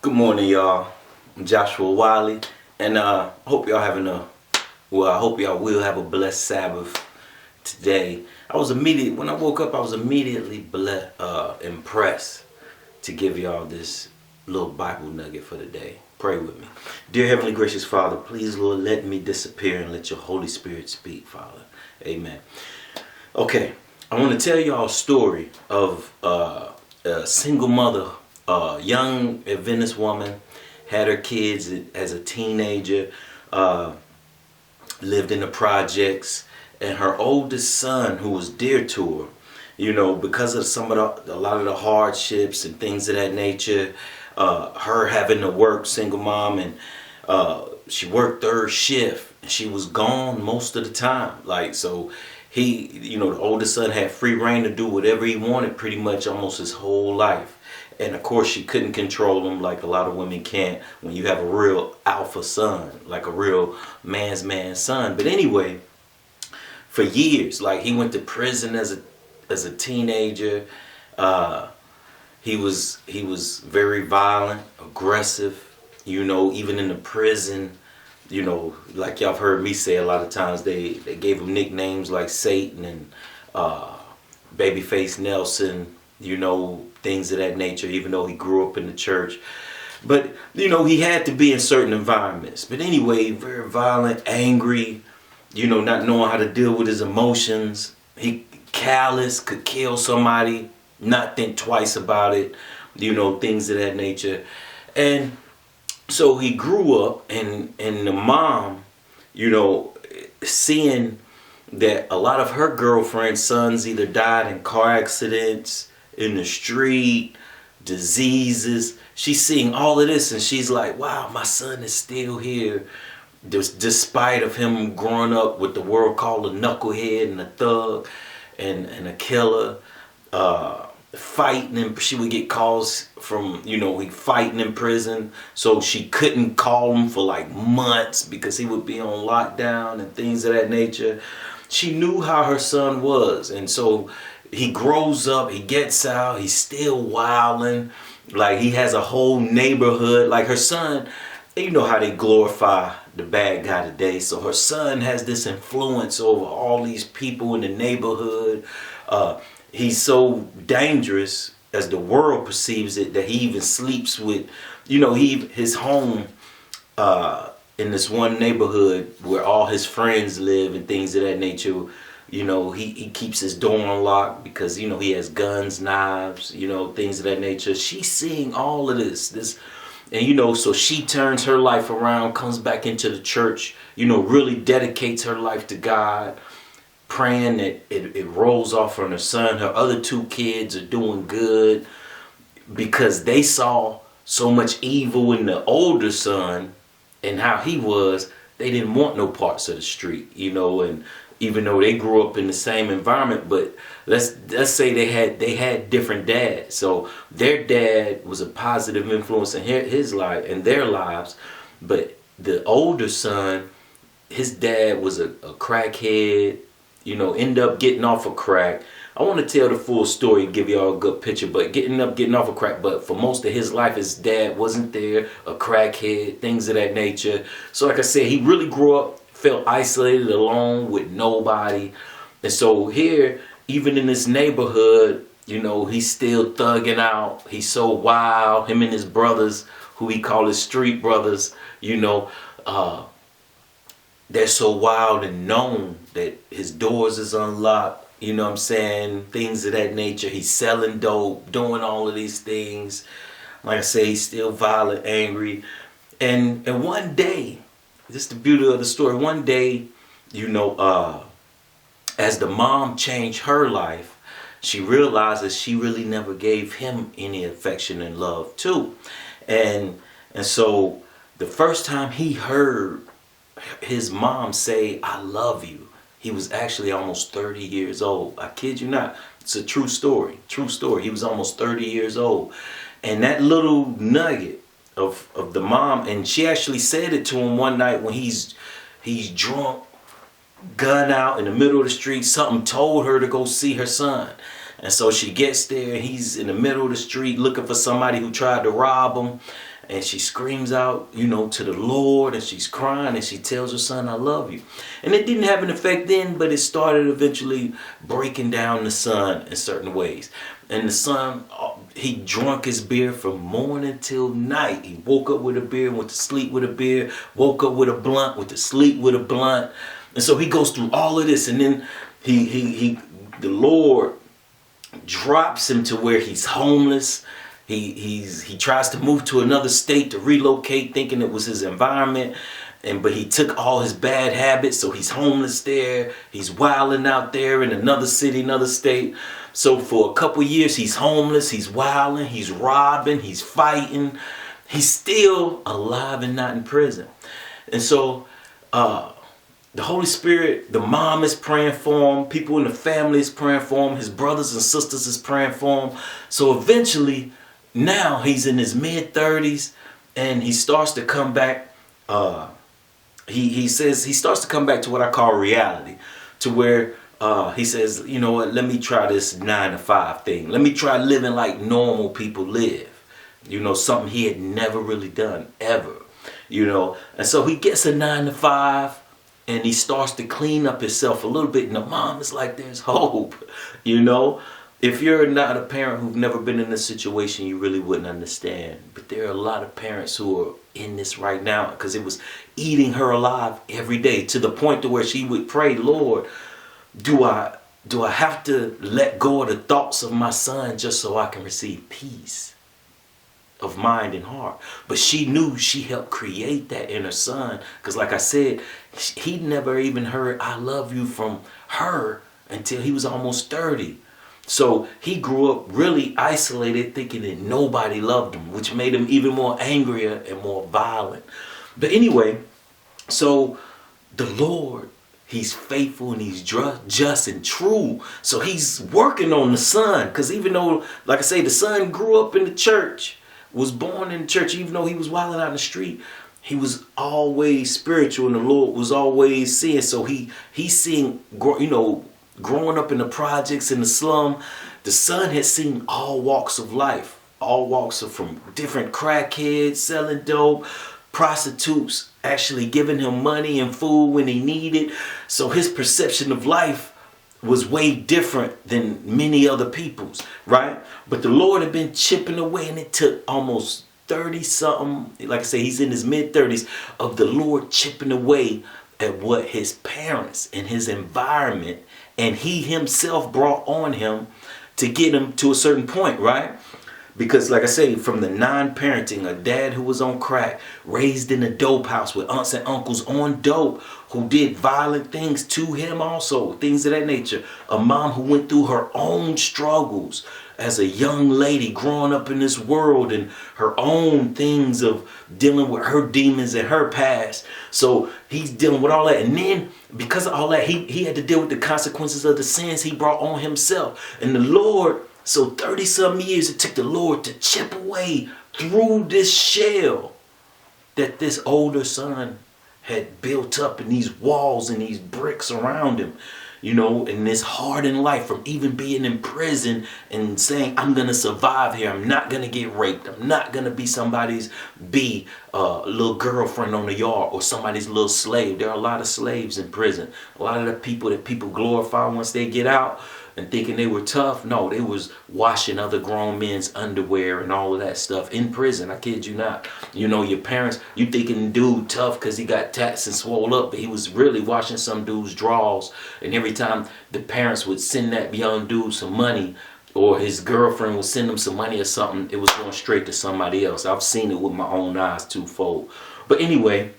Good morning, y'all. I'm Joshua Wiley, and I hope y'all I hope y'all will have a blessed Sabbath today. When I woke up, I was immediately impressed to give y'all this little Bible nugget for the day. Pray with me. Dear Heavenly Gracious Father, please, Lord, let me disappear and let your Holy Spirit speak, Father. Amen. Okay, I want to tell y'all a story of a single mother. Young Adventist woman, had her kids as a teenager, lived in the projects, and her oldest son, who was dear to her, because of a lot of the hardships and things of that nature, her having to work, single mom, and she worked third shift, and she was gone most of the time. So he, the oldest son had free reign to do whatever he wanted pretty much almost his whole life. And of course, she couldn't control him like a lot of women can't when you have a real alpha son, like a real man's man son. But anyway, for years, he went to prison as a teenager. He was very violent, aggressive. Even in the prison, like y'all have heard me say a lot of times, they gave him nicknames like Satan and Babyface Nelson. Things of that nature, even though he grew up in the church. But, he had to be in certain environments. But anyway, very violent, angry, not knowing how to deal with his emotions. He callous, could kill somebody, not think twice about it, things of that nature. And so he grew up, and the mom, seeing that a lot of her girlfriend's sons either died in car accidents, in the street, diseases. She's seeing all of this and she's like, wow, my son is still here. Despite of him growing up with the world called a knucklehead and a thug and a killer, fighting, and she would get calls from, he fighting in prison. So she couldn't call him for months because he would be on lockdown and things of that nature. She knew how her son was, and so he grows up, he gets out, he's still wilding. He has a whole neighborhood. Her son, you know how they glorify the bad guy today. So her son has this influence over all these people in the neighborhood. He's so dangerous, as the world perceives it, that he even sleeps with, his home in this one neighborhood where all his friends live and things of that nature. He keeps his door unlocked because, he has guns, knives, things of that nature. She's seeing all of this, and, so she turns her life around, comes back into the church, really dedicates her life to God, praying that it rolls off on her son. Her other two kids are doing good because they saw so much evil in the older son and how he was. They didn't want no parts of the street, and even though they grew up in the same environment, but let's say they had different dads. So their dad was a positive influence in his life and their lives, but the older son, his dad was a crackhead, end up getting off of crack. I want to tell the full story, give y'all a good picture, but getting off of crack. But for most of his life, his dad wasn't there, a crackhead, things of that nature. So like I said, he really grew up, felt isolated, alone with nobody. And so here, even in this neighborhood, he's still thugging out. He's so wild. Him and his brothers, who he called his street brothers, they're so wild and known that his doors is unlocked. Things of that nature. He's selling dope, doing all of these things. Like I say, he's still violent, angry. And one day, this is the beauty of the story. One day, as the mom changed her life, she realizes she really never gave him any affection and love too. And so the first time he heard his mom say, "I love you," he was actually almost 30 years old. I kid you not. It's a true story. True story. He was almost 30 years old. And that little nugget of the mom, and she actually said it to him one night when he's drunk, gun out in the middle of the street. Something told her to go see her son. And so she gets there, and he's in the middle of the street looking for somebody who tried to rob him. And she screams out, to the Lord, and she's crying, and she tells her son, I love you. And it didn't have an effect then, but it started eventually breaking down the son in certain ways. And the son, he drank his beer from morning till night. He woke up with a beer, went to sleep with a beer, woke up with a blunt, went to sleep with a blunt. And so he goes through all of this, and then the Lord drops him to where he's homeless. He tries to move to another state to relocate, thinking it was his environment, but he took all his bad habits, so he's homeless there. He's wilding out there in another city, another state. So for a couple years, he's homeless, he's wilding, he's robbing, he's fighting. He's still alive and not in prison. And so the Holy Spirit, the mom is praying for him, people in the family is praying for him, his brothers and sisters is praying for him. So eventually, now he's in his mid-30s, and he starts to come back. He says he starts to come back to what I call reality, to where he says, you know what, let me try this 9-to-5 thing. Let me try living like normal people live. Something he had never really done ever. And so he gets a 9-to-5, and he starts to clean up himself a little bit. And the mom is like, there's hope. If you're not a parent who've never been in this situation, you really wouldn't understand. But there are a lot of parents who are in this right now, because it was eating her alive every day, to the point to where she would pray, Lord, do I have to let go of the thoughts of my son just so I can receive peace of mind and heart? But she knew she helped create that in her son, because like I said, he never even heard I love you from her until he was almost 30. So he grew up really isolated, thinking that nobody loved him, which made him even more angrier and more violent. But anyway, so the Lord, he's faithful and he's just and true. So he's working on the son, because even though, like I say, the son grew up in the church, was born in the church, even though he was wilding out in the street, he was always spiritual, and the Lord was always seeing. So he's seeing, growing up in the projects, in the slum, the son had seen all walks of life. All walks of, from different crackheads selling dope, prostitutes actually giving him money and food when he needed. So his perception of life was way different than many other people's, right? But the Lord had been chipping away, and it took almost 30 something, like I say, he's in his mid-30s, of the Lord chipping away at what his parents and his environment and he himself brought on him to get him to a certain point, right? Because like I say, from the non-parenting, a dad who was on crack, raised in a dope house with aunts and uncles on dope, who did violent things to him also, things of that nature. A mom who went through her own struggles as a young lady growing up in this world, and her own things of dealing with her demons and her past. So he's dealing with all that. And then because of all that, he had to deal with the consequences of the sins he brought on himself. And the Lord, so 30-some years it took the Lord to chip away through this shell that this older son had built up, in these walls and these bricks around him, in this hardened life, from even being in prison and saying, I'm going to survive here. I'm not going to get raped. I'm not going to be somebody's little girlfriend on the yard, or somebody's little slave. There are a lot of slaves in prison. A lot of the people that people glorify once they get out and thinking they were tough. No, they was washing other grown men's underwear and all of that stuff in prison. I kid you not. Your parents, you thinking dude tough because he got tats and swole up, but he was really washing some dude's drawers. And every time the parents would send that young dude some money, or his girlfriend would send him some money or something, it was going straight to somebody else. I've seen it with my own eyes twofold. But anyway,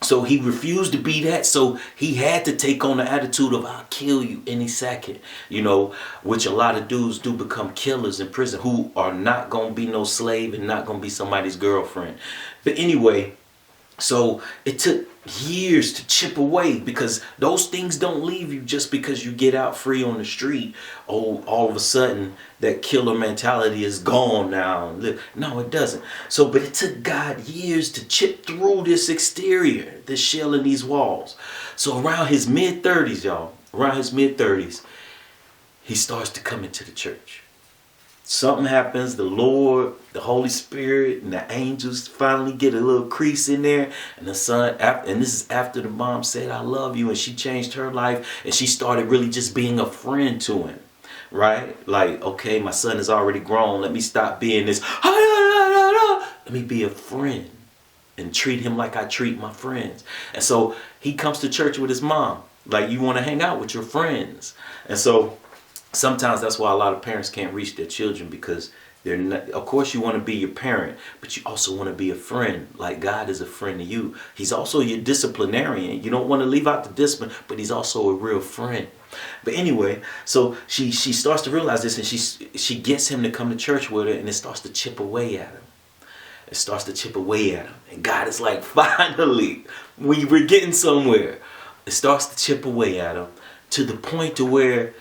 so he refused to be that. So he had to take on the attitude of, I'll kill you any second, which a lot of dudes do become killers in prison, who are not going to be no slave and not going to be somebody's girlfriend. But anyway, so it took years to chip away, because those things don't leave you just because you get out free on the street. Oh, all of a sudden that killer mentality is gone now. No, it doesn't. So, but it took God years to chip through this exterior, this shell in these walls. So around his mid-30s, y'all, around his mid-30s, he starts to come into the church. Something happens, the Lord, the Holy Spirit, and the angels finally get a little crease in there. And the son, and this is after the mom said, I love you. And she changed her life. And she started really just being a friend to him. Right? Like, okay, my son is already grown. Let me stop being this. Let me be a friend and treat him like I treat my friends. And so he comes to church with his mom. Like, you want to hang out with your friends. And so sometimes that's why a lot of parents can't reach their children, because they're not, of course you want to be your parent, but you also want to be a friend. Like God is a friend to you. He's also your disciplinarian. You don't want to leave out the discipline, but he's also a real friend. But anyway, so she starts to realize this, and she gets him to come to church with her, and it starts to chip away at him. It starts to chip away at him. And God is like, finally, we're getting somewhere. It starts to chip away at him to the point to where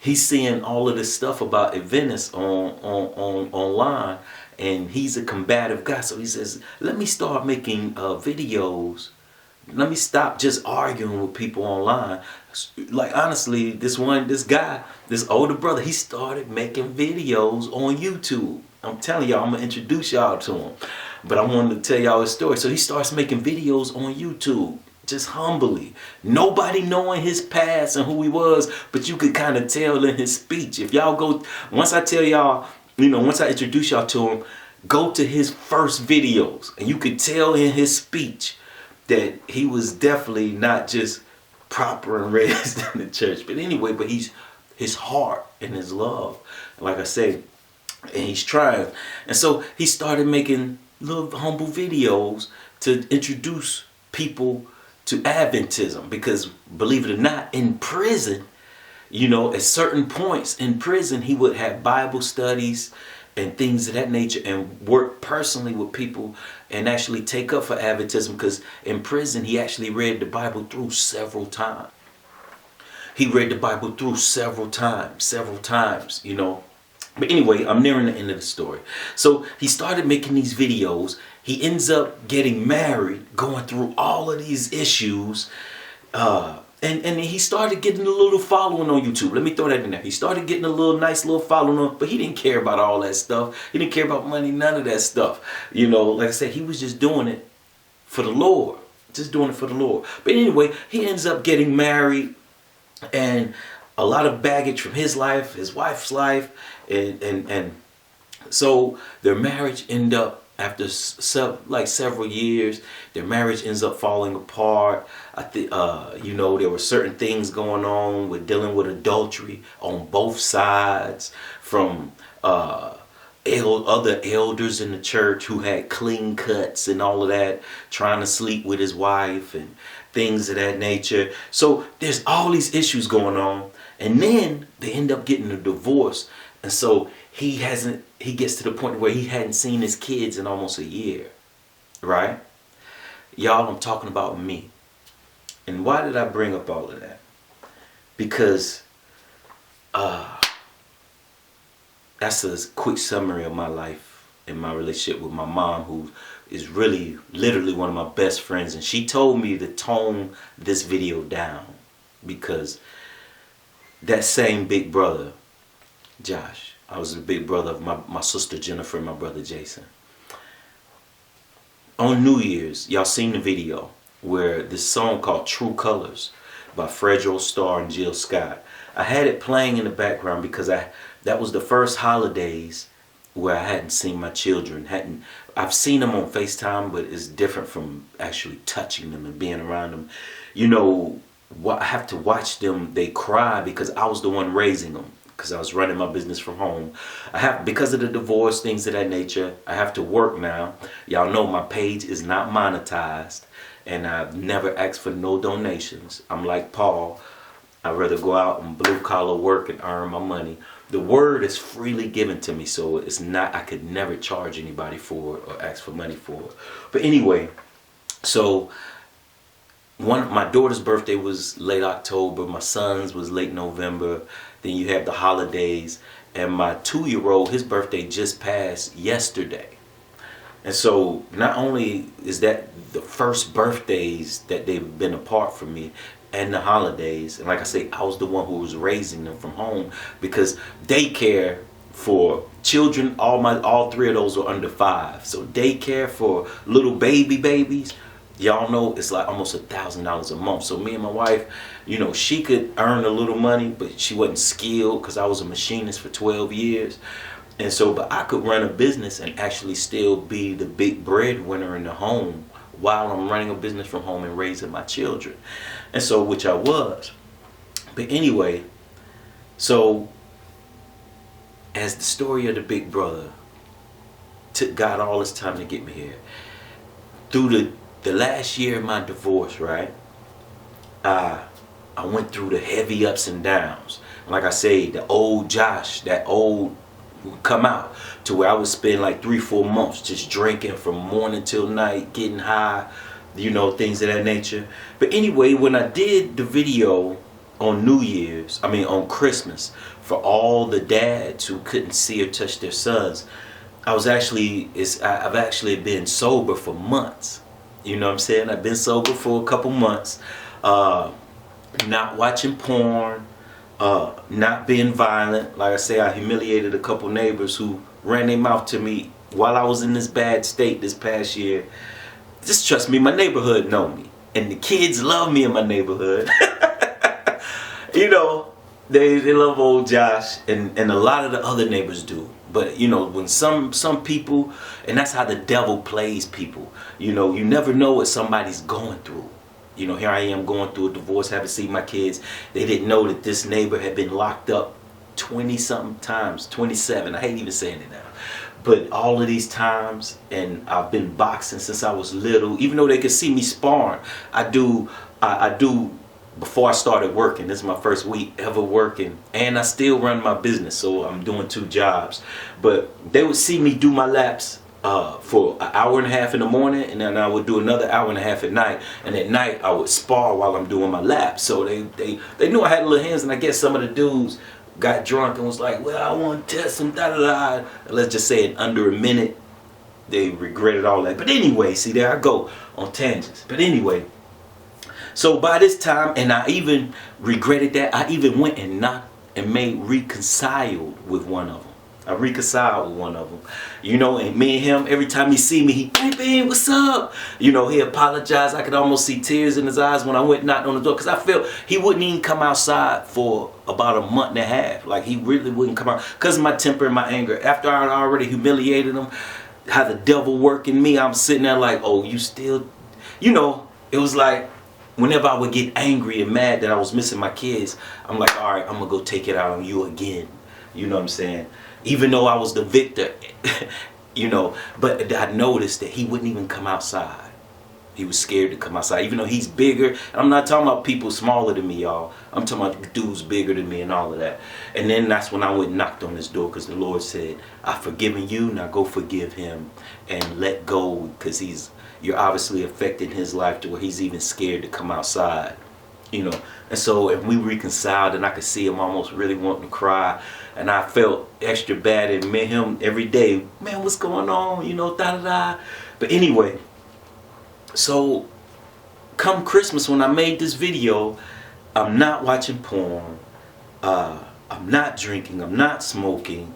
he's seeing all of this stuff about Adventists online, and he's a combative guy. So he says, let me start making videos. Let me stop just arguing with people online. Like, honestly, this guy, this older brother, he started making videos on YouTube. I'm telling y'all, I'm going to introduce y'all to him. But I wanted to tell y'all his story. So he starts making videos on YouTube. Just humbly, nobody knowing his past and who he was, but you could kind of tell in his speech. If y'all go, once I tell y'all, once I introduce y'all to him, go to his first videos, and you could tell in his speech that he was definitely not just proper and raised in the church. But anyway, but his heart and his love, like I say, and he's trying. And so he started making little humble videos to introduce people to Adventism, because believe it or not, in prison, at certain points in prison, he would have Bible studies and things of that nature, and work personally with people and actually take up for Adventism, because in prison he actually read the Bible through several times. He read the Bible through several times. But anyway, I'm nearing the end of the story. So he started making these videos. He ends up getting married, going through all of these issues. And he started getting a little following on YouTube. Let me throw that in there. He started getting a nice little following on, but he didn't care about all that stuff. He didn't care about money, none of that stuff. Like I said, he was just doing it for the Lord. Just doing it for the Lord. But anyway, he ends up getting married, and a lot of baggage from his life, his wife's life, and so their marriage ended up, after several years, their marriage ends up falling apart. I think there were certain things going on with dealing with adultery on both sides, from other elders in the church who had clean cuts and all of that, trying to sleep with his wife and things of that nature. So there's all these issues going on, and then they end up getting a divorce. And so he gets to the point where he hadn't seen his kids in almost a year, right? Y'all, I'm talking about me. And why did I bring up all of that? Because that's a quick summary of my life and my relationship with my mom, who is really, literally one of my best friends. And she told me to tone this video down, because that same big brother, Josh, I was the big brother of my sister Jennifer and my brother Jason. On New Year's, y'all seen the video where this song called True Colors by Fredro Starr and Jill Scott. I had it playing in the background because that was the first holidays where I hadn't seen my children. I've seen them on FaceTime, but it's different from actually touching them and being around them. I have to watch them. They cry because I was the one raising them, because I was running my business from home. Because of the divorce, things of that nature, I have to work now. Y'all know my page is not monetized, and I've never asked for no donations. I'm like Paul. I'd rather go out and blue collar work and earn my money. The word is freely given to me, so it's not, I could never charge anybody for it or ask for money for it. But anyway, so my daughter's birthday was late October, my son's was late November. Then you have the holidays, and my 2-year-old, his birthday just passed yesterday. And so not only is that the first birthdays that they've been apart from me, and the holidays. And like I say, I was the one who was raising them from home, because daycare for children, all three of those were under 5. So daycare for little babies, y'all know it's like almost $1,000 a month. So me and my wife, you know, she could earn a little money, but she wasn't skilled, because I was a machinist for 12 years. And so, but I could run a business and actually still be the big breadwinner in the home while I'm running a business from home and raising my children. And so, which I was. But anyway, so as the story of the big brother took God all this time to get me here, through the last year of my divorce, right, I went through the heavy ups and downs. Like I say, the old Josh, that old would come out to where I would spend like 3-4 months just drinking from morning till night, getting high, you know, things of that nature. But anyway, when I did the video on on Christmas, for all the dads who couldn't see or touch their sons, I've actually been sober for months. You know what I'm saying? I've been sober for a couple months, not watching porn, not being violent. Like I say, I humiliated a couple neighbors who ran their mouth to me while I was in this bad state this past year. Just trust me, my neighborhood know me, and the kids love me in my neighborhood. You know, they love old Josh, and a lot of the other neighbors do. But you know, when some people, and that's how the devil plays people. You know, you never know what somebody's going through. You know, here I am going through a divorce, haven't seen my kids. They didn't know that this neighbor had been locked up 20-something times, 27. I hate even saying it now. But all of these times, and I've been boxing since I was little. Even though they could see me sparring, I do before I started working. This is my first week ever working, and I still run my business, so I'm doing 2 jobs. But they would see me do my laps for an hour and a half in the morning, and then I would do another hour and a half at night. And at night I would spar while I'm doing my laps. So they knew I had little hands, and I guess some of the dudes got drunk and was like, well, I want to test some da-da-da. Let's just say in under a minute, they regretted all that. But anyway, see, there I go on tangents. But anyway, so by this time, and I even regretted that, I even went and reconciled with one of them. I reconciled with one of them. You know, and me and him, every time he see me, hey, babe, what's up? You know, he apologized. I could almost see tears in his eyes when I went and knocked on the door, because I felt he wouldn't even come outside for about a month and a half. Like, he really wouldn't come out because of my temper and my anger. After I already humiliated him, how the devil worked in me, I'm sitting there like, oh, you still, you know, it was like, whenever I would get angry and mad that I was missing my kids, I'm like, all right, I'm going to go take it out on you again. You know what I'm saying? Even though I was the victor, you know, but I noticed that he wouldn't even come outside. He was scared to come outside, even though he's bigger. And I'm not talking about people smaller than me, y'all. I'm talking about dudes bigger than me and all of that. And then that's when I went and knocked on his door, because the Lord said, I've forgiven you, now go forgive him and let go, because you're obviously affecting his life to where he's even scared to come outside. You know, and so if we reconciled, and I could see him almost really wanting to cry, and I felt extra bad, and met him every day, man, what's going on, you know, da-da-da. But anyway, so come Christmas, when I made this video, I'm not watching porn, I'm not drinking, I'm not smoking,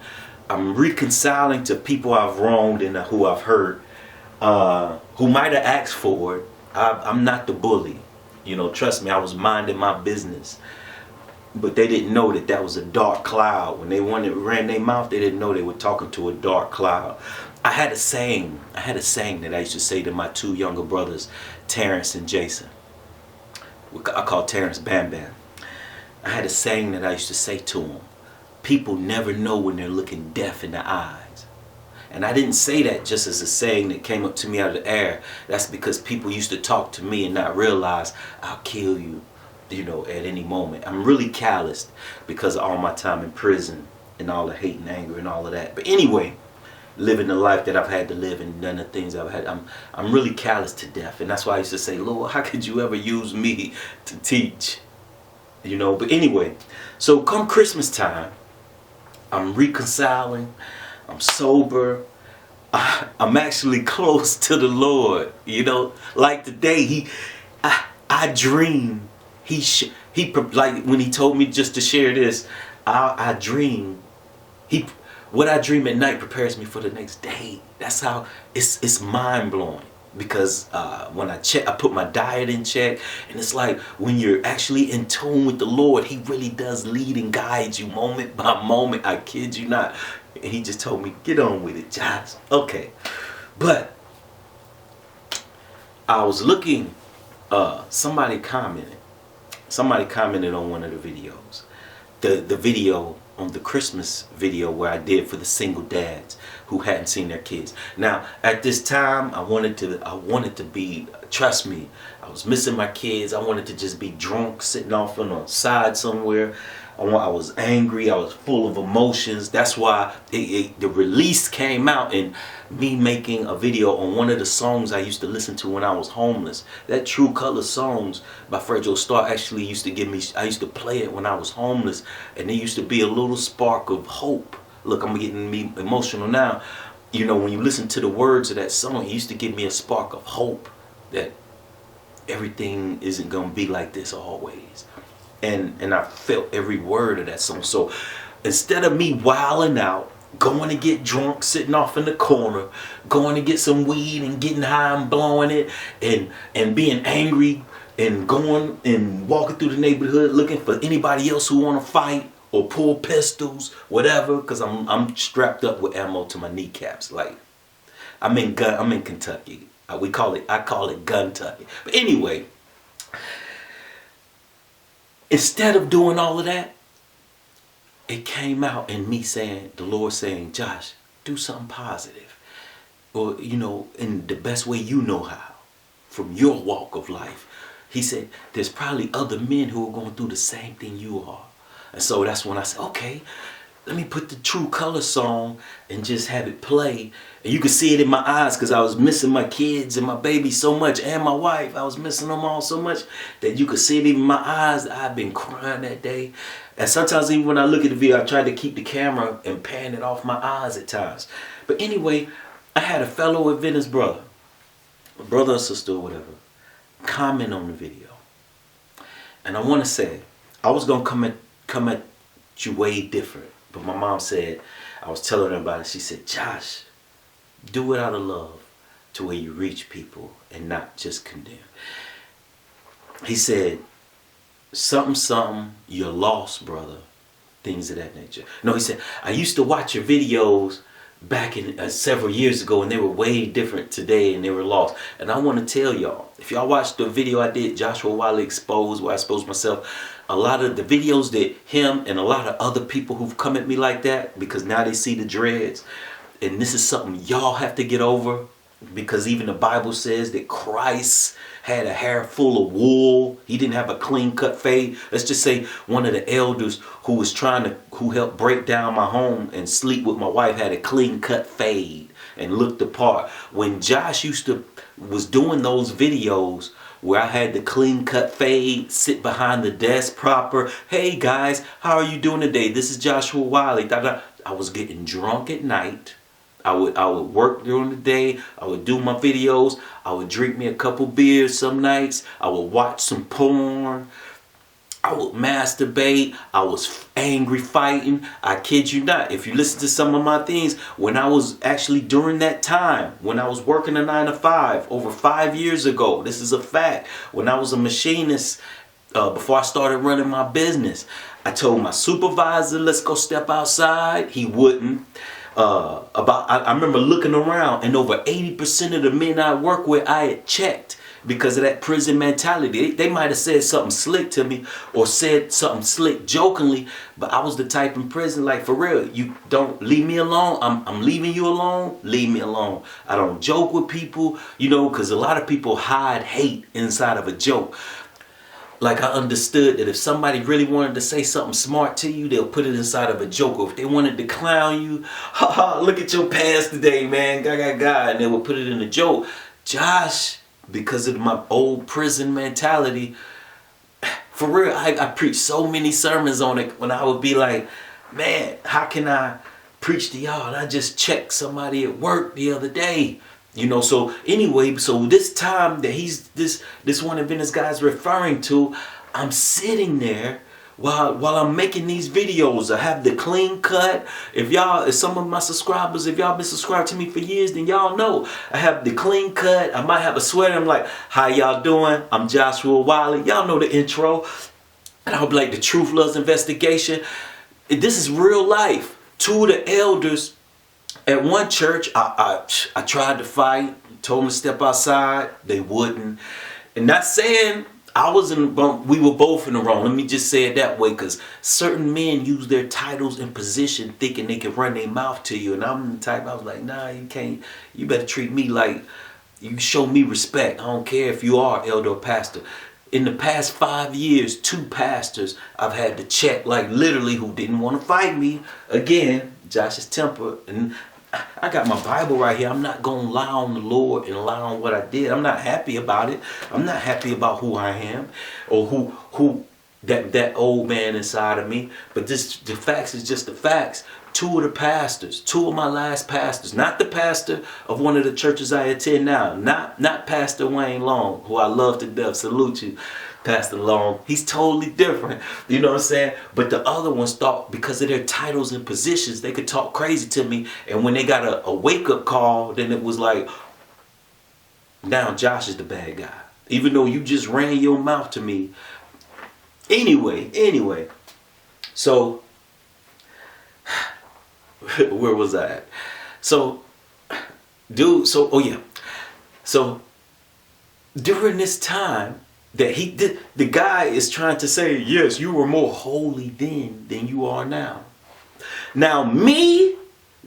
I'm reconciling to people I've wronged and who I've hurt, who might have asked for it. I'm not the bully. You know, trust me, I was minding my business. But they didn't know that that was a dark cloud. When they ran their mouth, they didn't know they were talking to a dark cloud. I had a saying that I used to say to my 2 younger brothers, Terrence and Jason. I call Terrence Bam Bam. I had a saying that I used to say to them, people never know when they're looking death in the eyes. And I didn't say that just as a saying that came up to me out of the air. That's because people used to talk to me and not realize I'll kill you, you know, at any moment. I'm really calloused because of all my time in prison and all the hate and anger and all of that. But anyway, living the life that I've had to live and done the things I've had, I'm really callous to death. And that's why I used to say, Lord, how could you ever use me to teach? You know, but anyway, so come Christmas time, I'm reconciling, I'm sober, I'm actually close to the Lord. You know, like today, I dream Like when he told me just to share this, I dream. What I dream at night prepares me for the next day. That's how it's mind blowing. Because when I put my diet in check, and it's like when you're actually in tune with the Lord, He really does lead and guide you moment by moment. I kid you not. And He just told me, get on with it, Josh. Okay, but I was looking. Somebody commented on one of the videos. The video on the Christmas video where I did for the single dads who hadn't seen their kids. Now, at this time, I wanted to be, trust me, I was missing my kids. I wanted to just be drunk, sitting off on the side somewhere. I was angry. I was full of emotions. That's why the release came out in me making a video on one of the songs I used to listen to when I was homeless. That True Color Songs by Fredro Starr actually used to give me, I used to play it when I was homeless, and there used to be a little spark of hope. Look, I'm getting me emotional now. You know, when you listen to the words of that song, it used to give me a spark of hope that everything isn't going to be like this always. And I felt every word of that song. So instead of me wilding out, going to get drunk, sitting off in the corner, going to get some weed and getting high and blowing it, and being angry and going and walking through the neighborhood looking for anybody else who want to fight or pull pistols, whatever, because I'm strapped up with ammo to my kneecaps. Like I'm in Kentucky. I call it Guntucky. But anyway, instead of doing all of that, it came out in me saying, the Lord saying, Josh, do something positive. Or, you know, in the best way you know how, from your walk of life. He said, there's probably other men who are going through the same thing you are. And so that's when I said, okay, let me put the True Color song and just have it play. And you could see it in my eyes because I was missing my kids and my baby so much, and my wife. I was missing them all so much that you could see it in my eyes. I've been crying that day. And sometimes even when I look at the video, I try to keep the camera and pan it off my eyes at times. But anyway, I had a fellow Adventist brother or sister or whatever, comment on the video. And I want to say, I was going to come at you way different. But my mom said, I was telling her about it, she said, Josh, do it out of love to where you reach people and not just condemn. He said, something, you're lost, brother. Things of that nature. No, he said, I used to watch your videos back in several years ago, and they were way different today, and they were lost. And I want to tell y'all, if y'all watched the video I did, Joshua Wiley Exposed, where I exposed myself, a lot of the videos that him and a lot of other people who've come at me like that, because now they see the dreads, and this is something y'all have to get over, because even the Bible says that Christ had a hair full of wool. He didn't have a clean cut fade. Let's just say one of the elders who helped break down my home and sleep with my wife had a clean cut fade and looked apart. When Josh was doing those videos where I had the clean cut fade, sit behind the desk proper. Hey guys, how are you doing today? This is Joshua Wiley. I was getting drunk at night. I would work during the day. I would do my videos. I would drink me a couple beers some nights. I would watch some porn. I would masturbate. I was angry fighting. I kid you not. If you listen to some of my things, when I was actually during that time, when I was working a 9 to 5 over 5 years ago, this is a fact. When I was a machinist, before I started running my business, I told my supervisor, let's go step outside. He wouldn't. I remember looking around, and over 80% of the men I work with, I had checked because of that prison mentality. They might have said something slick to me or said something slick jokingly, but I was the type in prison, like, for real, you don't leave me alone. I'm leaving you alone. Leave me alone. I don't joke with people, you know, because a lot of people hide hate inside of a joke. Like, I understood that if somebody really wanted to say something smart to you, they'll put it inside of a joke. Or if they wanted to clown you, ha ha, look at your pants today, man, and they would put it in a joke. Josh, because of my old prison mentality, for real, I preached so many sermons on it when I would be like, man, how can I preach to y'all? And I just checked somebody at work the other day. You know, so anyway, so this time that this one Adventist guy's referring to, I'm sitting there while I'm making these videos. I have the clean cut. If some of my subscribers, if y'all been subscribed to me for years, then y'all know I have the clean cut. I might have a sweater. I'm like, how y'all doing? I'm Joshua Wiley. Y'all know the intro. And I'll be like, the Truth Loves Investigation. This is real life. Two of the elders at one church, I tried to fight, told them to step outside. They wouldn't. And not saying we were both in the wrong. Let me just say it that way, because certain men use their titles and position thinking they can run their mouth to you. And I'm the type, I was like, nah, you can't. You better treat me like, you show me respect. I don't care if you are elder or pastor. In the past 5 years, 2 pastors I've had to check, like literally, who didn't want to fight me. Again, Josh's temper. And I got my Bible right here. I'm not going to lie on the Lord and lie on what I did. I'm not happy about it. I'm not happy about who I am or who that old man inside of me. But the facts is just the facts. 2 of the pastors, 2 of my last pastors, not the pastor of one of the churches I attend now, not Pastor Wayne Long, who I love to death. Salute you, Pastor Long. He's totally different. You know what I'm saying? But the other ones thought because of their titles and positions, they could talk crazy to me. And when they got a wake-up call, then it was like, now Josh is the bad guy. Even though you just ran your mouth to me. Anyway. So, where was I at? So, So, during this time, that the guy is trying to say, yes, you were more holy then than you are now. Now me,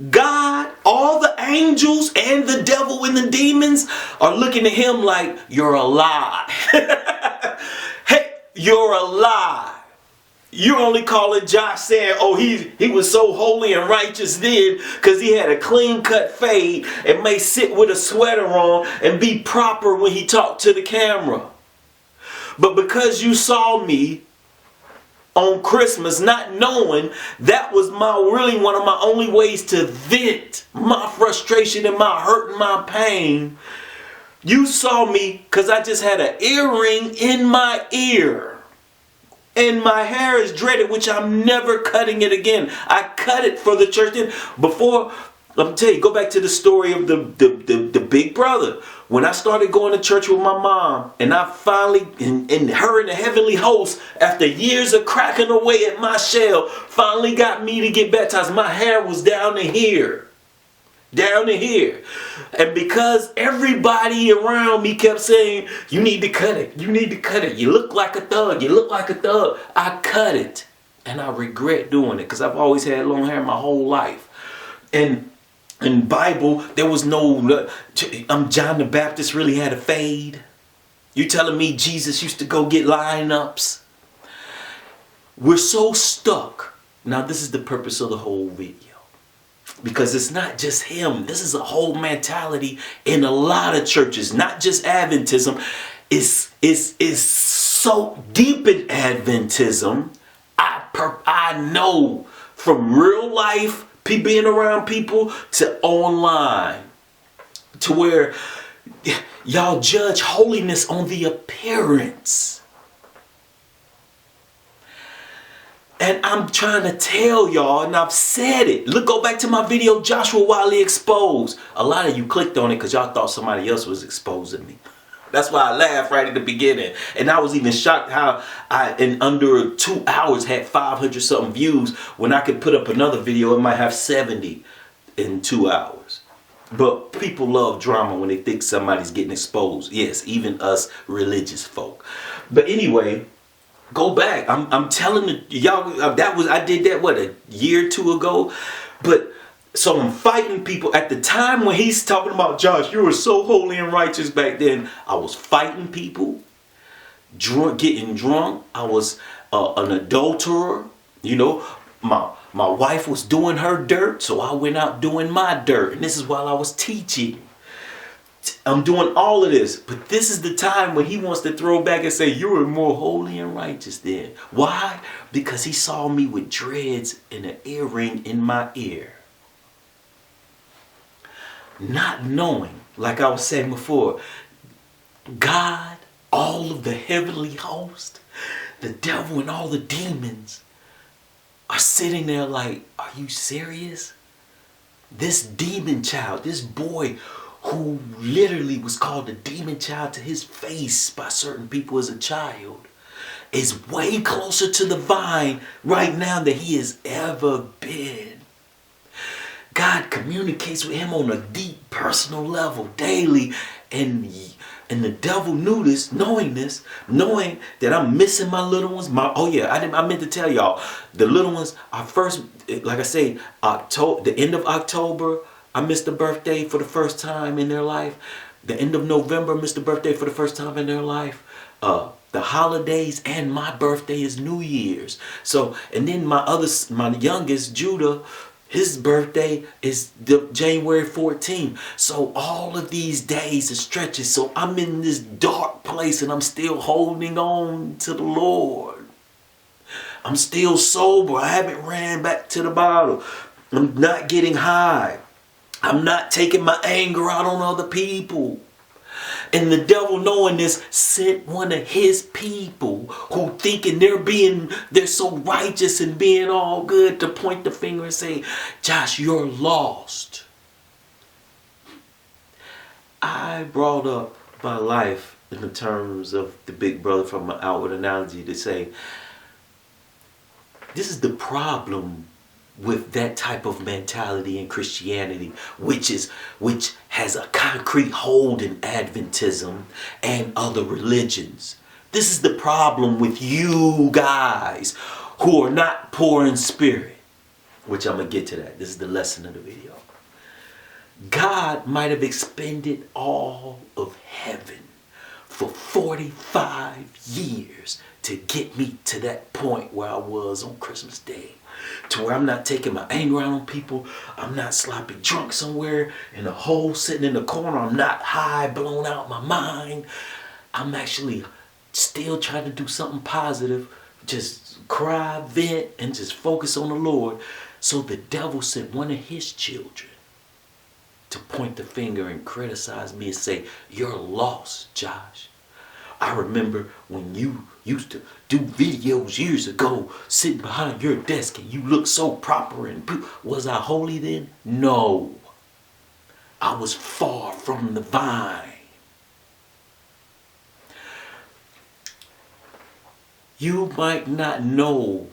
God, all the angels and the devil and the demons are looking at him like, you're a lie. Hey, you're a lie. You're only calling Josh saying, oh, he was so holy and righteous then because he had a clean cut fade and may sit with a sweater on and be proper when he talked to the camera. But because you saw me on Christmas, not knowing that was really one of my only ways to vent my frustration and my hurt and my pain, you saw me because I just had an earring in my ear. And my hair is dreaded, which I'm never cutting it again. I cut it for the church. Before, let me tell you, go back to the story of the big brother. When I started going to church with my mom, and I finally, and her in the heavenly host, after years of cracking away at my shell, finally got me to get baptized. My hair was down to here. Down to here. And because everybody around me kept saying, you need to cut it. You need to cut it. You look like a thug. You look like a thug. I cut it. And I regret doing it because I've always had long hair my whole life. And in Bible, there was no, John the Baptist really had a fade. You telling me Jesus used to go get lineups? We're so stuck. Now this is the purpose of the whole video. Because it's not just him. This is a whole mentality in a lot of churches, not just Adventism. It's so deep in Adventism. I know from real life, being around people, to online, to where y'all judge holiness on the appearance. And I'm trying to tell y'all, and I've said it. Go back to my video, Joshua Wiley Exposed. A lot of you clicked on it because y'all thought somebody else was exposing me. That's why I laughed right at the beginning. And I was even shocked how I, in under 2 hours, had 500 something views. When I could put up another video, it might have 70 in 2 hours. But people love drama when they think somebody's getting exposed. Yes, even us religious folk. But anyway, go back. I'm telling y'all, I did that a year or 2 ago. But so I'm fighting people at the time when he's talking about, Josh, you were so holy and righteous back then. I was fighting people, getting drunk. I was an adulterer. You know, my wife was doing her dirt, so I went out doing my dirt. And this is while I was teaching. I'm doing all of this, but this is the time when he wants to throw back and say, you were more holy and righteous then. Why? Because he saw me with dreads and an earring in my ear. Not knowing, like I was saying before, God, all of the heavenly host, the devil and all the demons are sitting there like, are you serious? This demon child, this boy who literally was called the demon child to his face by certain people as a child, is way closer to the vine right now than he has ever been. God communicates with him on a deep personal level daily, and the devil knew this, knowing that I'm missing my little ones. I meant to tell y'all, the little ones are first, like I say, the end of October, I missed the birthday for the first time in their life. The end of November, missed the birthday for the first time in their life. The holidays and my birthday is New Year's. So, and then my youngest, Judah, his birthday is January 14th. So all of these days are stretches. So I'm in this dark place and I'm still holding on to the Lord. I'm still sober. I haven't ran back to the bottle. I'm not getting high. I'm not taking my anger out on other people. And the devil, knowing this, sent one of his people who thinking they're so righteous and being all good to point the finger and say, Josh, you're lost. I brought up my life in the terms of the big brother from an outward analogy to say, this is the problem with that type of mentality in Christianity, which has a concrete hold in Adventism and other religions. This is the problem with you guys who are not poor in spirit, which I'm going to get to that. This is the lesson of the video. God might have expended all of heaven for 45 years to get me to that point where I was on Christmas Day. To where I'm not taking my anger out on people. I'm not sloppy drunk somewhere in a hole sitting in the corner. I'm not high, blown out my mind. I'm actually still trying to do something positive. Just cry, vent, and just focus on the Lord. So the devil sent one of his children to point the finger and criticize me and say, you're lost, Josh. I remember when you used to do videos years ago, sitting behind your desk and you looked so proper and was I holy then? No. I was far from the vine. You might not have known,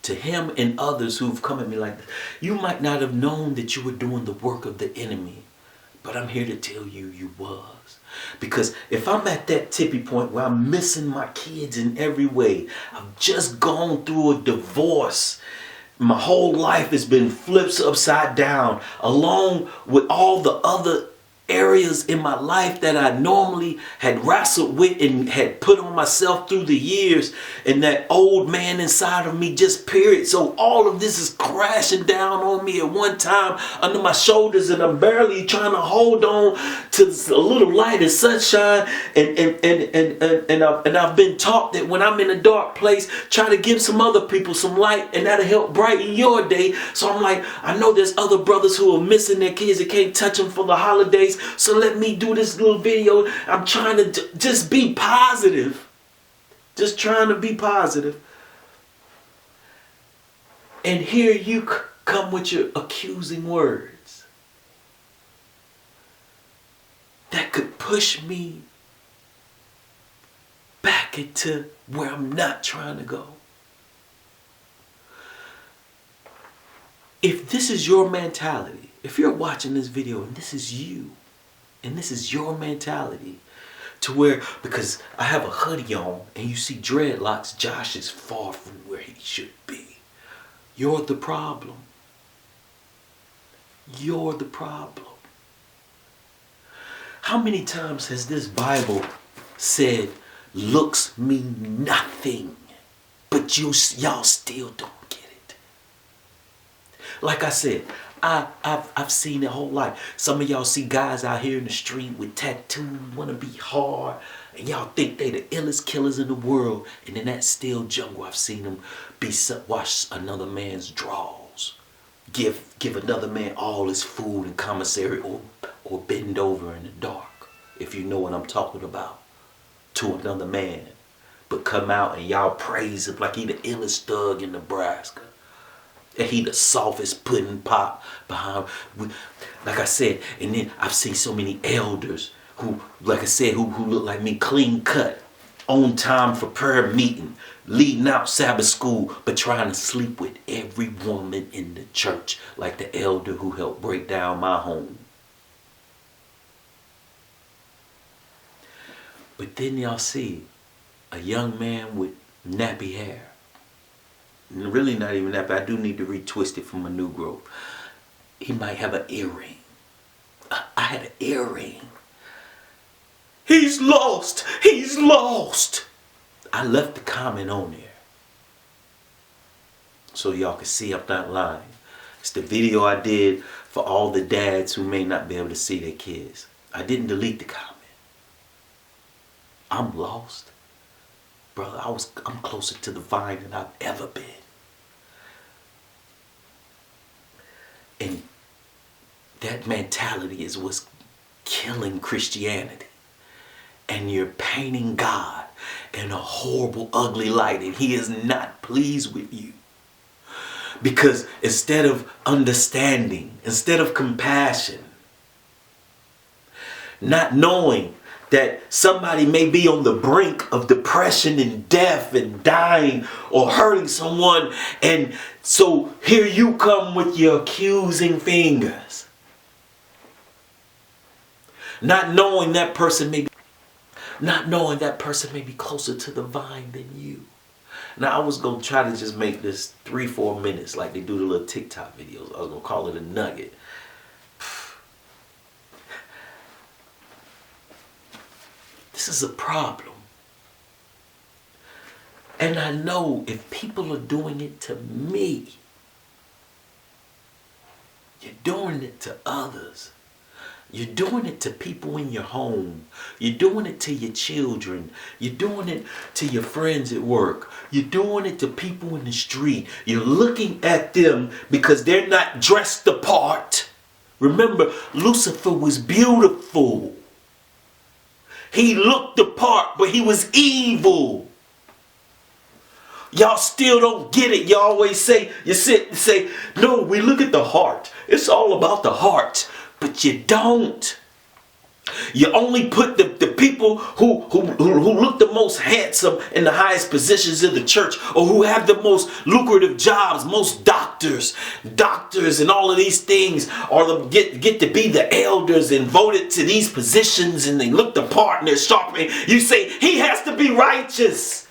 to him and others who've come at me like this, you might not have known that you were doing the work of the enemy. But I'm here to tell you, you was. Because if I'm at that tipping point where I'm missing my kids in every way, I've just gone through a divorce. My whole life has been flipped upside down, along with all the other areas in my life that I normally had wrestled with and had put on myself through the years, and that old man inside of me just period. So all of this is crashing down on me at one time under my shoulders, and I'm barely trying to hold on to a little light and sunshine, and I've been taught that when I'm in a dark place, try to give some other people some light, and that'll help brighten your day. So I'm like, I know there's other brothers who are missing their kids that can't touch them for the holidays. So let me do this little video. I'm trying to just be positive. Just trying to be positive. And here you come with your accusing words that could push me back into where I'm not trying to go. If this is your mentality, if you're watching this video and this is you, and this is your mentality, to where, because I have a hoodie on and you see dreadlocks, Josh is far from where he should be. You're the problem. You're the problem. How many times has this Bible said, looks mean nothing, but y'all still don't get it? Like I said, I've seen it whole life. Some of y'all see guys out here in the street with tattoos, want to be hard, and y'all think they the illest killers in the world. And in that still jungle, I've seen them wash another man's drawers, give another man all his food and commissary, or bend over in the dark, if you know what I'm talking about, to another man. but come out and y'all praise him like he the illest thug in Nebraska. And he the softest pudding pop behind. Like I said, and then I've seen so many elders who, like I said, who look like me, clean cut, on time for prayer meeting, leading out Sabbath school, but trying to sleep with every woman in the church, like the elder who helped break down my home. But then y'all see a young man with nappy hair. Really not even nappy. I do need to retwist it from a new growth. He might have an earring. I had an earring. He's lost. He's lost. I left the comment on there so y'all can see I'm not lying. It's the video I did for all the dads who may not be able to see their kids. I didn't delete the comment. I'm lost. Brother, I'm closer to the vine than I've ever been. And that mentality is what's killing Christianity. And you're painting God in a horrible, ugly light, and he is not pleased with you. Because instead of understanding, instead of compassion, not knowing that somebody may be on the brink of depression and death and dying or hurting someone, and so here you come with your accusing fingers, not knowing that person may be closer to the vine than you. Now I was going to try to just make this 3-4 minutes like they do the little TikTok videos. I was going to call it a nugget. This is a problem. And I know if people are doing it to me, you're doing it to others. You're doing it to people in your home. You're doing it to your children. You're doing it to your friends at work. You're doing it to people in the street. You're looking at them because they're not dressed the part. Remember, Lucifer was beautiful. He looked the part, but he was evil. Y'all still don't get it. You always say, you sit and say, no, we look at the heart. It's all about the heart. But you don't. You only put the people who look the most handsome in the highest positions in the church, or who have the most lucrative jobs, most doctors and all of these things, or get to be the elders and voted to these positions, and they look the part and they're sharp. You say he has to be righteous.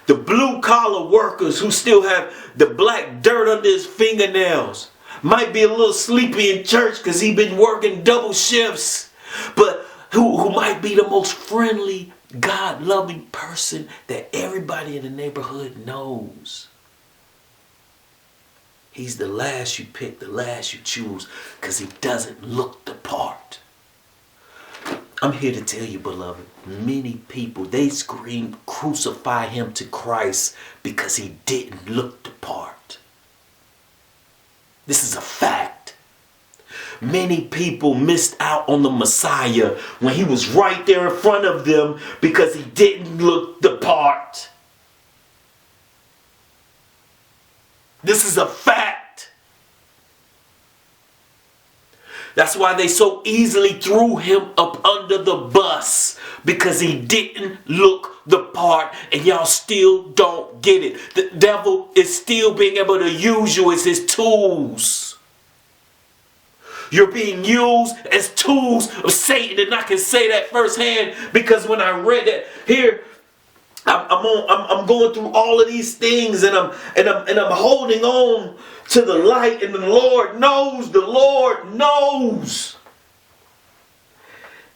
The blue collar workers who still have the black dirt under his fingernails might be a little sleepy in church because he's been working double shifts, but who might be the most friendly, God-loving person that everybody in the neighborhood knows. He's the last you pick, the last you choose, because he doesn't look the part. I'm here to tell you, beloved, many people, they scream, crucify him to Christ because he didn't look the part. This is a fact. Many people missed out on the Messiah when he was right there in front of them because he didn't look the part. This is a fact. That's why they so easily threw him up under the bus, because he didn't look the part, and y'all still don't get it. The devil is still being able to use you as his tools. You're being used as tools of Satan, and I can say that firsthand because when I read it here, I'm going through all of these things, and I'm holding on to the light, and the Lord knows. The Lord knows.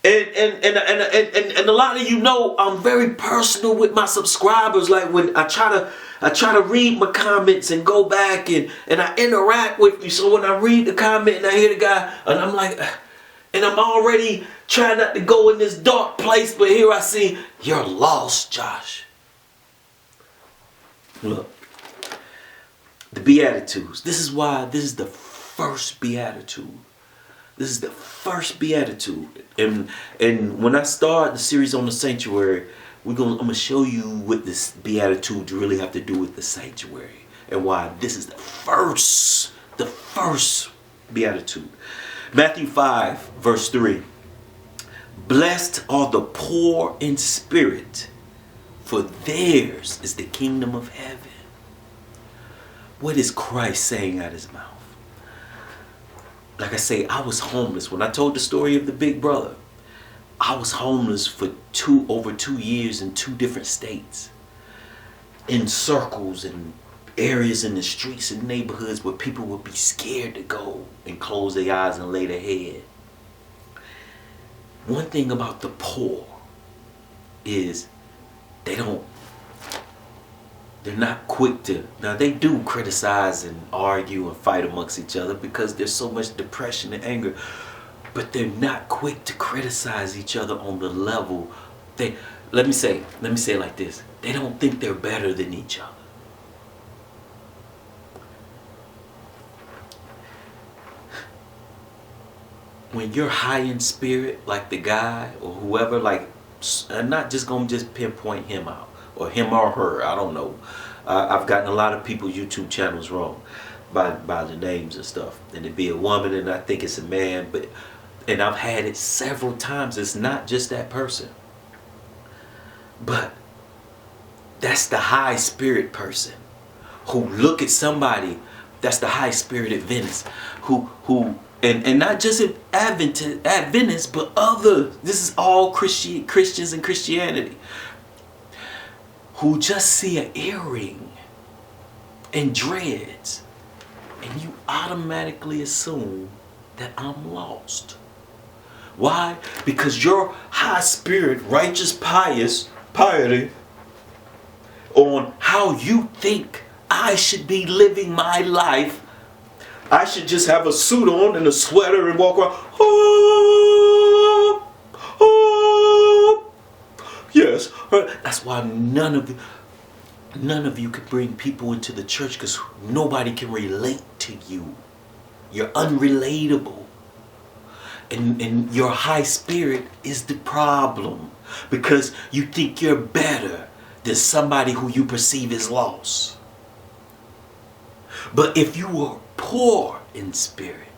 And a lot of you know I'm very personal with my subscribers. Like when I try to read my comments and go back and I interact with you. So when I read the comment and I hear the guy, and I'm like, and I'm already trying not to go in this dark place, but here I see, you're lost, Josh. Look, the Beatitudes. This is the first Beatitude. This is the first Beatitude. And when I started the series on the sanctuary, I'm gonna show you what this beatitude really have to do with the sanctuary and why this is the first beatitude. Matthew 5 verse 3. Blessed are the poor in spirit, for theirs is the kingdom of heaven. What is Christ saying out of his mouth? Like I say, I was homeless. When I told the story of the big brother, I was homeless for over 2 years in 2 different states. In circles and areas in the streets and neighborhoods where people would be scared to go and close their eyes and lay their head. One thing about the poor is they're not quick to, now they do criticize and argue and fight amongst each other because there's so much depression and anger, but they're not quick to criticize each other on the level let me say it like this. They don't think they're better than each other. When you're high in spirit, like the guy or whoever, like, I'm not just gonna just pinpoint him out or him or her, I don't know. I've gotten a lot of people's YouTube channels wrong by the names and stuff, and it'd be a woman and I think it's a man, and I've had it several times. It's not just that person, but that's the high spirit person who look at somebody that's the high spirited Venice and not just Adventists, but other. This is all Christians and Christianity, who just see an earring and dreads, and you automatically assume that I'm lost. Why? Because your high spirit, righteous, piety on how you think I should be living my life. I should just have a suit on and a sweater and walk around. Oh, oh. Yes. That's why none of you can bring people into the church, because nobody can relate to you. You're unrelatable. And your high spirit is the problem, because you think you're better than somebody who you perceive as lost. But if you were poor in spirit,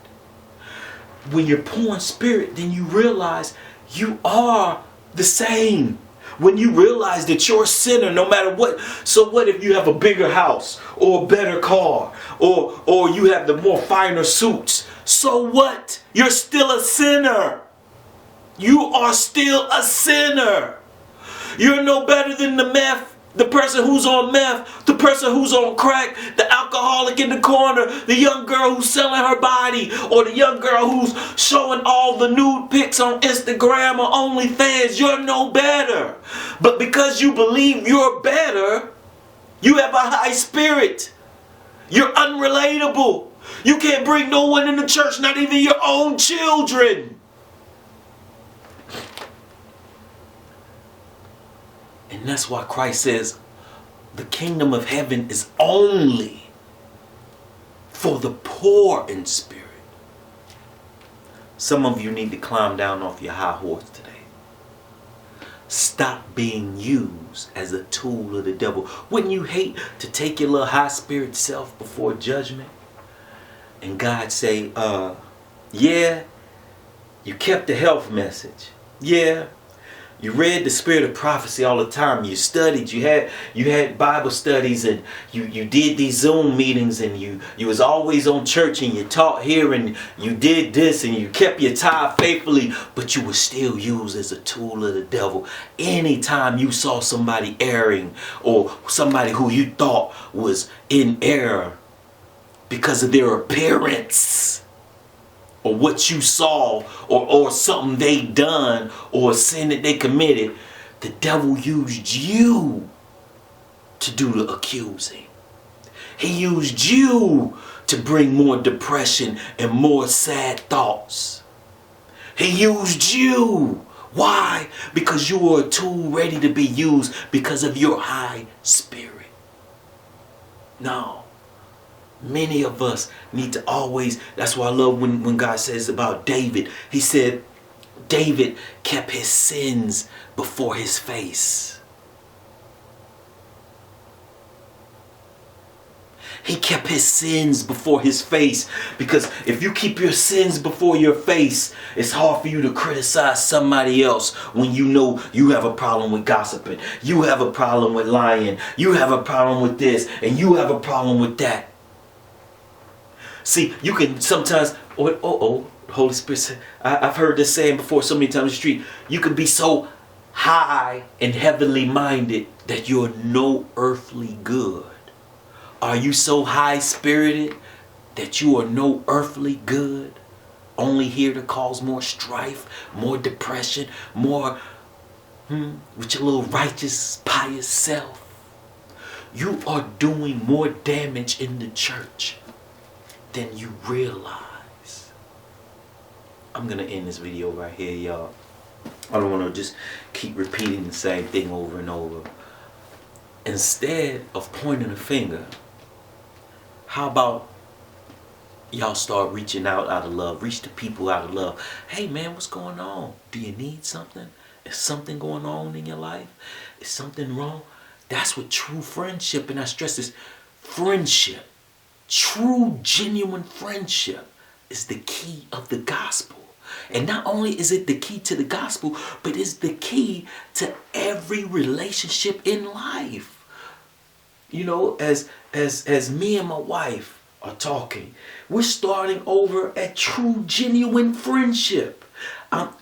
when you're poor in spirit, then you realize you are the same. When you realize that you're a sinner no matter what. So what if you have a bigger house or a better car or you have the more finer suits? So what? You're still a sinner. You are still a sinner. You're no better than the person who's on meth, the person who's on crack, the alcoholic in the corner, the young girl who's selling her body, or the young girl who's showing all the nude pics on Instagram or OnlyFans. You're no better. But because you believe you're better, you have a high spirit. You're unrelatable. You can't bring no one in the church, not even your own children. And that's why Christ says the kingdom of heaven is only for the poor in spirit. Some of you need to climb down off your high horse today. Stop being used as a tool of the devil. Wouldn't you hate to take your little high spirit self before judgment and God say, yeah, you kept the health message. Yeah. You read the spirit of prophecy all the time. You studied. You had Bible studies, and you did these Zoom meetings, and you was always on church, and you taught here, and you did this, and you kept your tithe faithfully, but you were still used as a tool of the devil. Anytime you saw somebody erring or somebody who you thought was in error because of their appearance, or what you saw, or something they done, or a sin that they committed, the devil used you to do the accusing. He used you to bring more depression and more sad thoughts. He used you. Why? Because you were a tool ready to be used because of your high spirit. No. Many of us need to always, that's why I love when God says about David. He said David kept his sins before his face. He kept his sins before his face, because if you keep your sins before your face, it's hard for you to criticize somebody else when you know you have a problem with gossiping, you have a problem with lying, you have a problem with this, and you have a problem with that. See, you can sometimes, Holy Spirit said, I've heard this saying before so many times in the street, you can be so high and heavenly minded that you're no earthly good. Are you so high-spirited that you are no earthly good? Only here to cause more strife, more depression, more with your little righteous, pious self. You are doing more damage in the church than you realize. I'm going to end this video right here, y'all. I don't want to just keep repeating the same thing over and over. Instead of pointing a finger, how about y'all start reaching out of love? Reach the people out of love. Hey man, what's going on? Do you need something? Is something going on in your life? Is something wrong? That's what true friendship, and I stress this, friendship, true genuine friendship is the key of the gospel. And not only is it the key to the gospel, but it's the key to every relationship in life. You know, as me and my wife are talking, we're starting over at true, genuine friendship.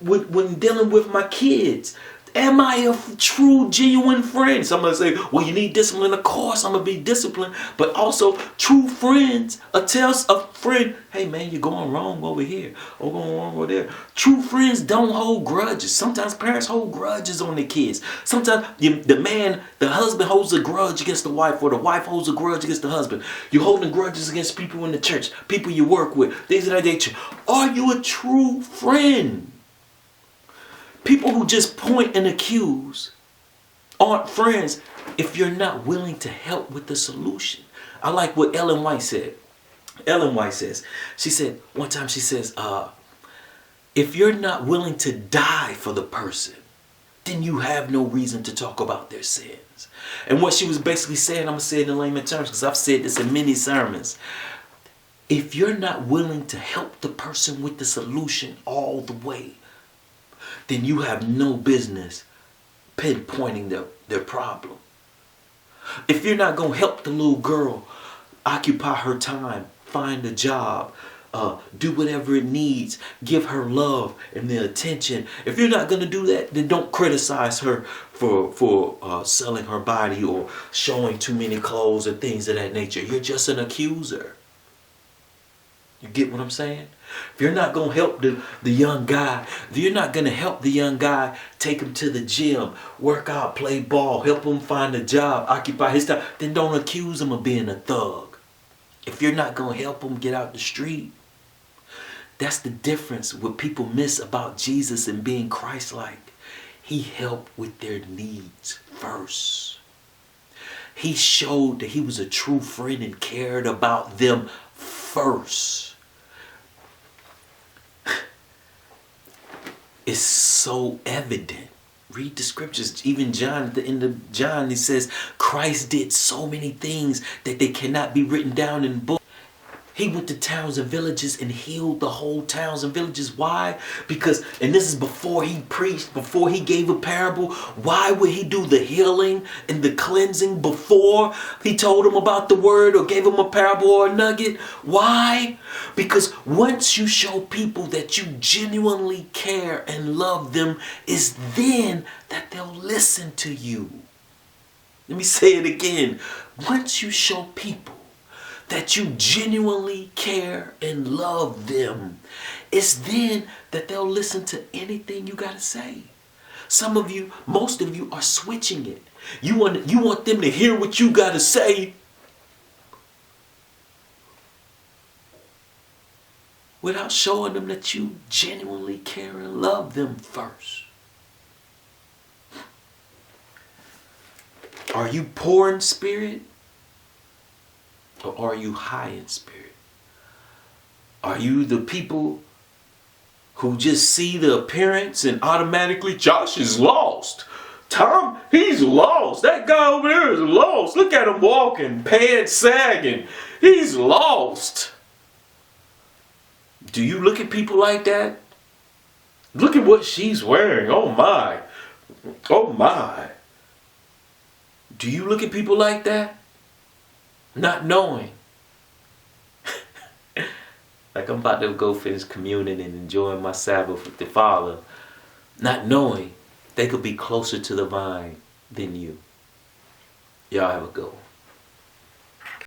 When dealing with my kids, am I a true, genuine friend? Somebody say, well, you need discipline. Of course, I'm going to be disciplined. But also, true friends tells a friend, hey, man, you're going wrong over here or going wrong over there. True friends don't hold grudges. Sometimes parents hold grudges on their kids. Sometimes the husband holds a grudge against the wife, or the wife holds a grudge against the husband. You're holding grudges against people in the church, people you work with, things of that nature. Are you a true friend? People who just point and accuse aren't friends if you're not willing to help with the solution. I like what Ellen White said. Ellen White says, she said, one time she says, if you're not willing to die for the person, then you have no reason to talk about their sins. And what she was basically saying, I'm going to say it in layman terms because I've said this in many sermons. If you're not willing to help the person with the solution all the way, then you have no business pinpointing their problem. If you're not going to help the little girl occupy her time, find a job, do whatever it needs, give her love and the attention. If you're not going to do that, then don't criticize her for selling her body or showing too many clothes or things of that nature. You're just an accuser. You get what I'm saying? If you're not going to help the young guy, if you're not going to help the young guy take him to the gym, work out, play ball, help him find a job, occupy his time, then don't accuse him of being a thug. If you're not going to help him get out the street, that's the difference what people miss about Jesus and being Christ-like. He helped with their needs first. He showed that he was a true friend and cared about them first. It's so evident. Read the scriptures. Even John, at the end of John, he says Christ did so many things that they cannot be written down in books. He went to towns and villages and healed the whole towns and villages. Why? Because, and this is before he preached, before he gave a parable. Why would he do the healing and the cleansing before he told them about the word or gave them a parable or a nugget? Why? Because once you show people that you genuinely care and love them, it's then that they'll listen to you. Let me say it again. Once you show people that you genuinely care and love them, it's then that they'll listen to anything you got to say. Some of you, most of you are switching it. You want them to hear what you got to say without showing them that you genuinely care and love them first. Are you poor in spirit? Or are you high in spirit? Are you the people who just see the appearance and automatically, Josh is lost. Tom, he's lost. That guy over there is lost. Look at him walking, pants sagging. He's lost. Do you look at people like that? Look at what she's wearing. Oh my. Oh my. Do you look at people like that? Not knowing. Like I'm about to go finish communing and enjoying my Sabbath with the Father. Not knowing they could be closer to the vine than you. Y'all have a good one.